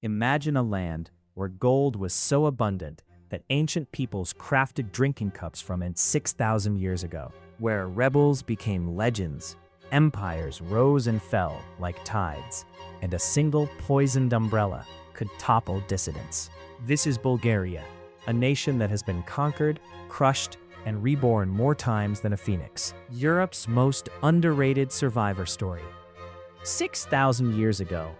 Imagine a land where gold was so abundant that ancient peoples crafted drinking cups from it 6,000 years ago, where rebels became legends, empires rose and fell like tides, and a single poisoned umbrella could topple dissidents. This is Bulgaria, a nation that has been conquered, crushed, and reborn more times than a phoenix. Europe's most underrated survivor story. 6,000 years ago,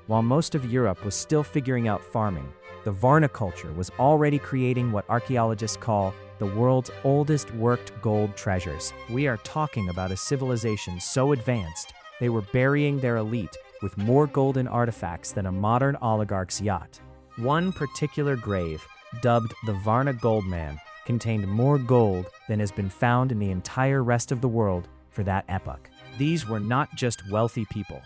while most of Europe was still figuring out farming, the Varna culture was already creating what archaeologists call the world's oldest worked gold treasures. We are talking about a civilization so advanced, they were burying their elite with more golden artifacts than a modern oligarch's yacht. One particular grave, dubbed the Varna Goldman, contained more gold than has been found in the entire rest of the world for that epoch. These were not just wealthy people.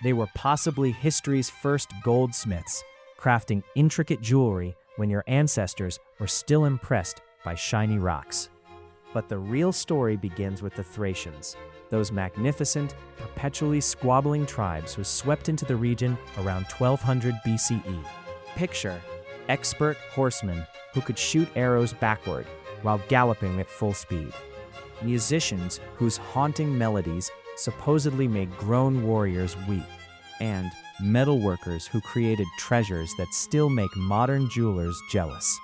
They were possibly history's first goldsmiths, crafting intricate jewelry when your ancestors were still impressed by shiny rocks. But the real story begins with the Thracians, those magnificent, perpetually squabbling tribes who swept into the region around 1200 BCE. Picture expert horsemen who could shoot arrows backward while galloping at full speed. Musicians whose haunting melodies supposedly made grown warriors weep. And metal workers who created treasures that still make modern jewelers jealous.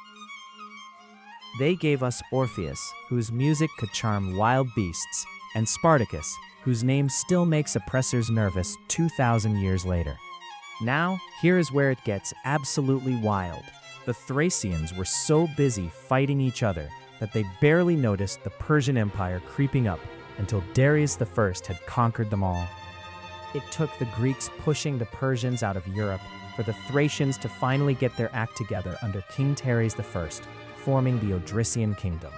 They gave us Orpheus, whose music could charm wild beasts, and Spartacus, whose name still makes oppressors nervous 2,000 years later. Now, here is where it gets absolutely wild. The Thracians were so busy fighting each other that they barely noticed the Persian Empire creeping up until Darius I had conquered them all. It took the Greeks pushing the Persians out of Europe for the Thracians to finally get their act together under King Darius I, forming the Odrysian kingdom.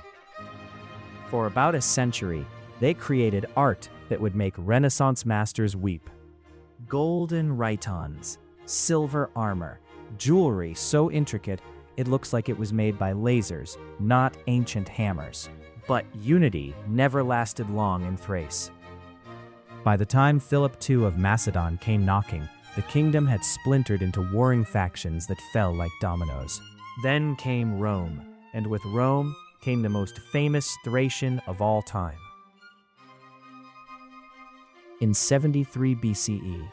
For about a century, they created art that would make Renaissance masters weep. Golden rhytons, silver armor, jewelry so intricate it looks like it was made by lasers, not ancient hammers. But unity never lasted long in Thrace. By the time Philip II of Macedon came knocking, the kingdom had splintered into warring factions that fell like dominoes. Then came Rome, and with Rome came the most famous Thracian of all time. In 73 BCE,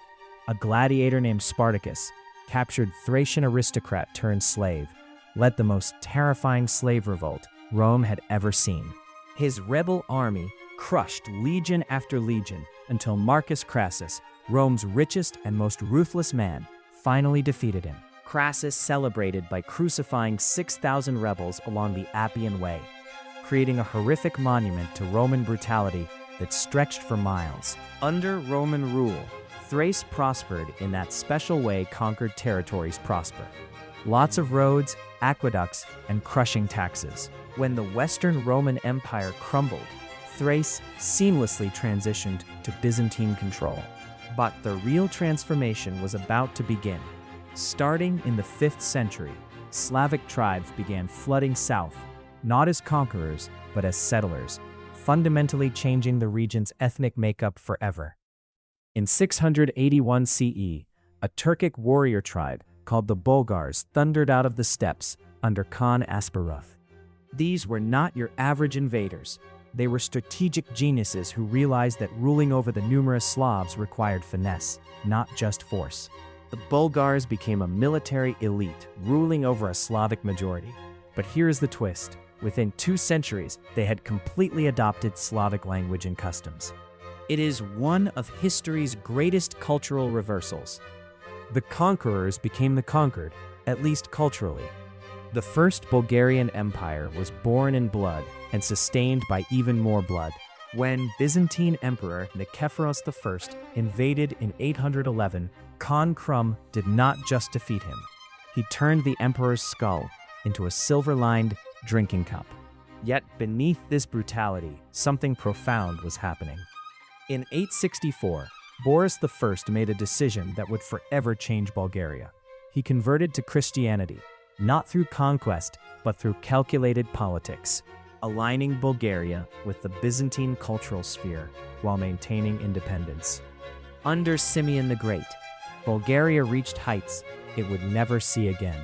a gladiator named Spartacus captured Thracian aristocrat turned slave, led the most terrifying slave revolt Rome had ever seen. His rebel army crushed legion after legion until Marcus Crassus, Rome's richest and most ruthless man, finally defeated him. Crassus celebrated by crucifying 6,000 rebels along the Appian Way, creating a horrific monument to Roman brutality that stretched for miles. Under Roman rule, Thrace prospered in that special way conquered territories prosper. Lots of roads, aqueducts, and crushing taxes. When the Western Roman Empire crumbled, Thrace seamlessly transitioned to Byzantine control. But the real transformation was about to begin. Starting in the 5th century, Slavic tribes began flooding south, not as conquerors, but as settlers, fundamentally changing the region's ethnic makeup forever. In 681 CE, a Turkic warrior tribe called the Bulgars thundered out of the steppes under Khan Krum. These were not your average invaders. They were strategic geniuses who realized that ruling over the numerous Slavs required finesse, not just force. The Bulgars became a military elite, ruling over a Slavic majority. But here's the twist. Within 2 centuries, they had completely adopted Slavic language and customs. It is one of history's greatest cultural reversals. The conquerors became the conquered, at least culturally. The First Bulgarian Empire was born in blood and sustained by even more blood. When Byzantine Emperor Nikephoros I invaded in 811, Khan Krum did not just defeat him. He turned the emperor's skull into a silver-lined drinking cup. Yet beneath this brutality, something profound was happening. In 864, Boris I made a decision that would forever change Bulgaria. He converted to Christianity, not through conquest, but through calculated politics, aligning Bulgaria with the Byzantine cultural sphere while maintaining independence. Under Simeon the Great, Bulgaria reached heights it would never see again.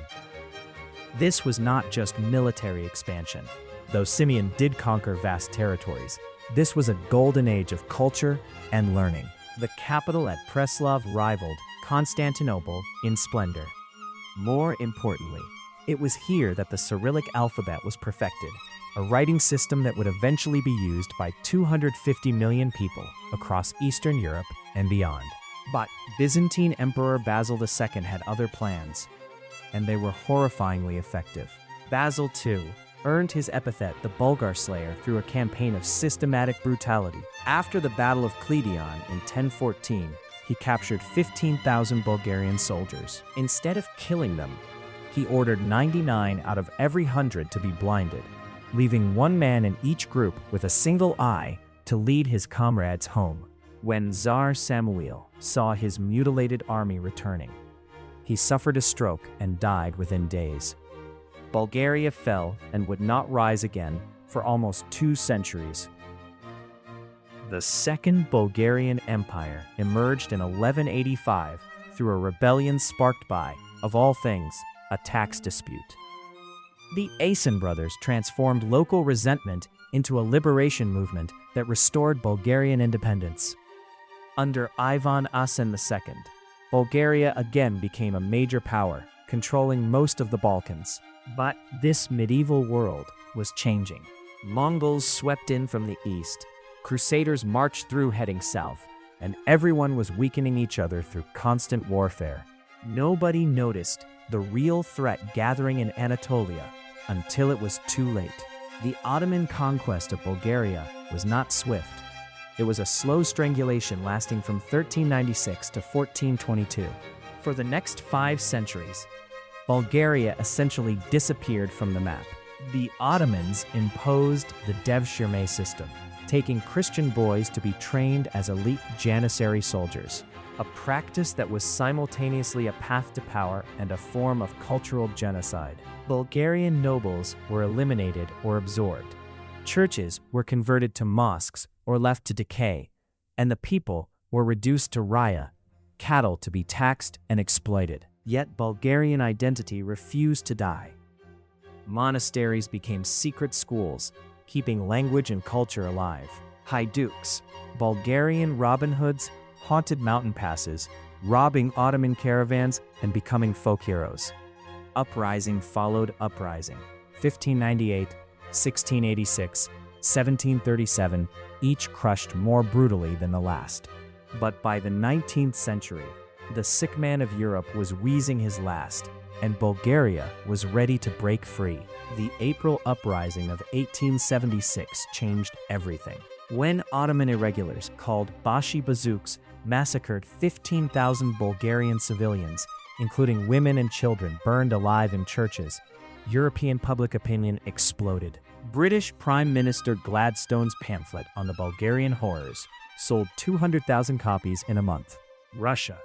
This was not just military expansion. Though Simeon did conquer vast territories, this was a golden age of culture and learning. The capital at Preslav rivaled Constantinople in splendor. More importantly, it was here that the Cyrillic alphabet was perfected, a writing system that would eventually be used by 250 million people across Eastern Europe and beyond. But Byzantine Emperor Basil II had other plans, and they were horrifyingly effective. Basil II earned his epithet the Bulgar Slayer through a campaign of systematic brutality. After the Battle of Kleidion in 1014, he captured 15,000 Bulgarian soldiers. Instead of killing them, he ordered 99 out of every 100 to be blinded, leaving one man in each group with a single eye to lead his comrades home. When Tsar Samuil saw his mutilated army returning, he suffered a stroke and died within days. Bulgaria fell and would not rise again for almost 2 centuries. The Second Bulgarian Empire emerged in 1185 through a rebellion sparked by, of all things, a tax dispute. The Asen brothers transformed local resentment into a liberation movement that restored Bulgarian independence. Under Ivan Asen II, Bulgaria again became a major power, controlling most of the Balkans. But this medieval world was changing. Mongols swept in from the east, Crusaders marched through heading south, and everyone was weakening each other through constant warfare. Nobody noticed the real threat gathering in Anatolia until it was too late. The Ottoman conquest of Bulgaria was not swift. It was a slow strangulation lasting from 1396 to 1422. For the next 5 centuries, Bulgaria essentially disappeared from the map. The Ottomans imposed the Devshirme system, taking Christian boys to be trained as elite Janissary soldiers, a practice that was simultaneously a path to power and a form of cultural genocide. Bulgarian nobles were eliminated or absorbed. Churches were converted to mosques or left to decay, and the people were reduced to raya, cattle to be taxed and exploited. Yet Bulgarian identity refused to die. Monasteries became secret schools, keeping language and culture alive. Haiduks, Bulgarian Robin Hoods, haunted mountain passes, robbing Ottoman caravans and becoming folk heroes. Uprising followed uprising. 1598, 1686, 1737, each crushed more brutally than the last. But by the 19th century, the sick man of Europe was wheezing his last, and Bulgaria was ready to break free. The April uprising of 1876 changed everything. When Ottoman irregulars called Bashi Bazouks massacred 15,000 Bulgarian civilians, including women and children burned alive in churches, European public opinion exploded. British Prime Minister Gladstone's pamphlet on the Bulgarian horrors sold 200,000 copies in a month. Russia,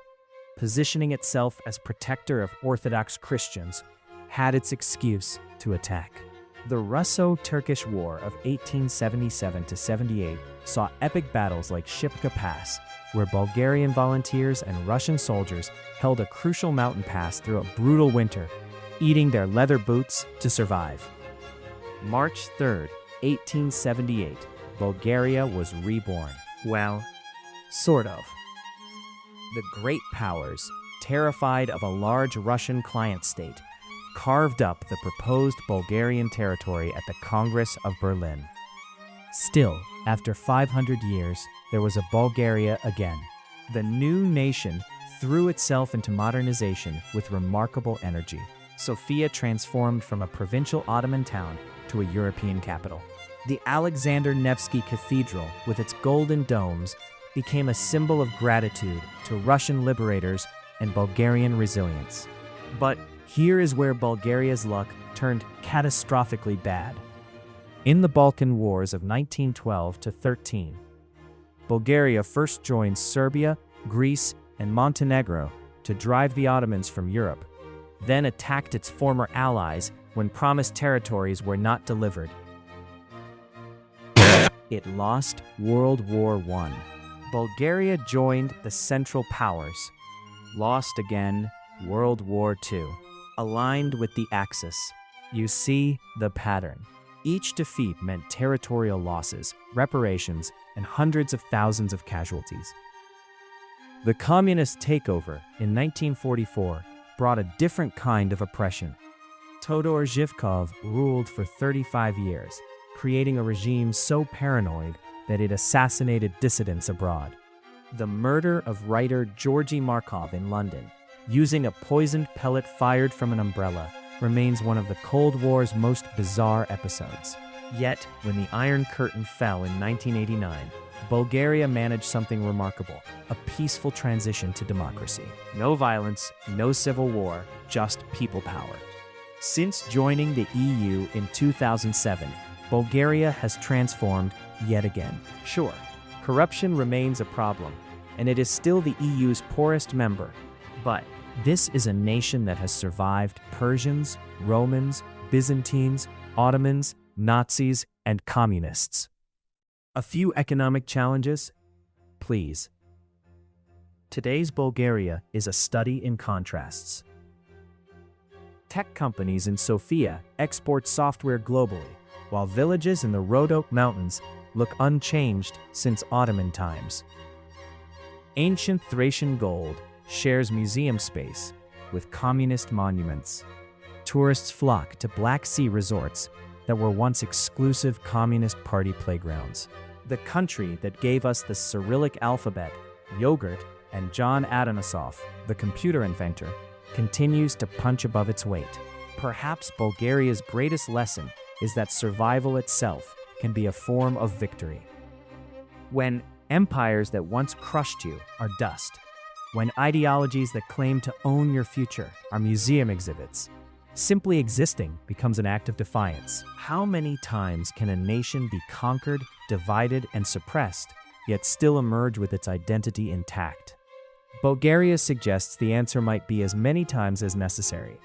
positioning itself as protector of Orthodox Christians, had its excuse to attack. The Russo-Turkish War of 1877-78 saw epic battles like Shipka Pass, where Bulgarian volunteers and Russian soldiers held a crucial mountain pass through a brutal winter, eating their leather boots to survive. March 3, 1878, Bulgaria was reborn. Well, sort of. The great powers, terrified of a large Russian client state, carved up the proposed Bulgarian territory at the Congress of Berlin. Still, after 500 years, there was a Bulgaria again. The new nation threw itself into modernization with remarkable energy. Sofia transformed from a provincial Ottoman town to a European capital. The Alexander Nevsky Cathedral, with its golden domes, became a symbol of gratitude to Russian liberators and Bulgarian resilience. But here is where Bulgaria's luck turned catastrophically bad. In the Balkan Wars of 1912-13, Bulgaria first joined Serbia, Greece, and Montenegro to drive the Ottomans from Europe, then attacked its former allies when promised territories were not delivered. It lost World War I. Bulgaria joined the Central Powers, lost again, World War II. Aligned with the Axis. You see the pattern. Each defeat meant territorial losses, reparations, and hundreds of thousands of casualties. The communist takeover in 1944 brought a different kind of oppression. Todor Zhivkov ruled for 35 years, creating a regime so paranoid that it assassinated dissidents abroad. The murder of writer Georgy Markov in London, using a poisoned pellet fired from an umbrella, remains one of the Cold War's most bizarre episodes. Yet, when the Iron Curtain fell in 1989, Bulgaria managed something remarkable: a peaceful transition to democracy. No violence, no civil war, just people power. Since joining the EU in 2007, Bulgaria has transformed yet again. Sure, corruption remains a problem, and it is still the EU's poorest member. But this is a nation that has survived Persians, Romans, Byzantines, Ottomans, Nazis, and communists. A few economic challenges? Please. Today's Bulgaria is a study in contrasts. Tech companies in Sofia export software globally, while villages in the Rhodope Mountains look unchanged since Ottoman times. Ancient Thracian gold shares museum space with communist monuments. Tourists flock to Black Sea resorts that were once exclusive Communist Party playgrounds. The country that gave us the Cyrillic alphabet, yogurt, and John Adonisov, the computer inventor, continues to punch above its weight. Perhaps Bulgaria's greatest lesson is that survival itself can be a form of victory. When empires that once crushed you are dust, when ideologies that claim to own your future are museum exhibits, simply existing becomes an act of defiance. How many times can a nation be conquered, divided, and suppressed, yet still emerge with its identity intact? Bulgaria suggests the answer might be as many times as necessary.